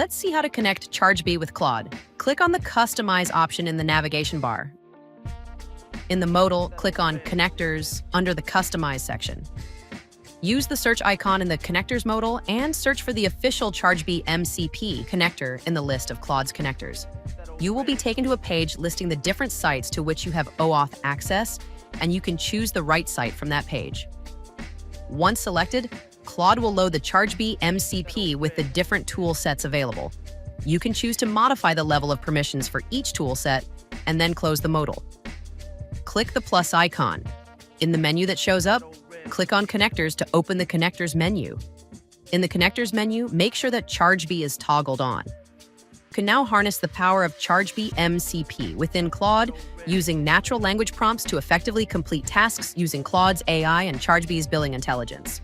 Let's see how to connect Chargebee with Claude. Click on the Customize option in the navigation bar. In the modal, click on Connectors under the Customize section. Use the search icon in the Connectors modal and search for the official Chargebee MCP connector in the list of Claude's connectors. You will be taken to a page listing the different sites to which you have OAuth access, and you can choose the right site from that page. Once selected, Claude will load the Chargebee MCP with the different tool sets available. You can choose to modify the level of permissions for each tool set and then close the modal. Click the plus icon. In the menu that shows up, click on Connectors to open the Connectors menu. In the Connectors menu, make sure that Chargebee is toggled on. You can now harness the power of Chargebee MCP within Claude using natural language prompts to effectively complete tasks using Claude's AI and Chargebee's billing intelligence.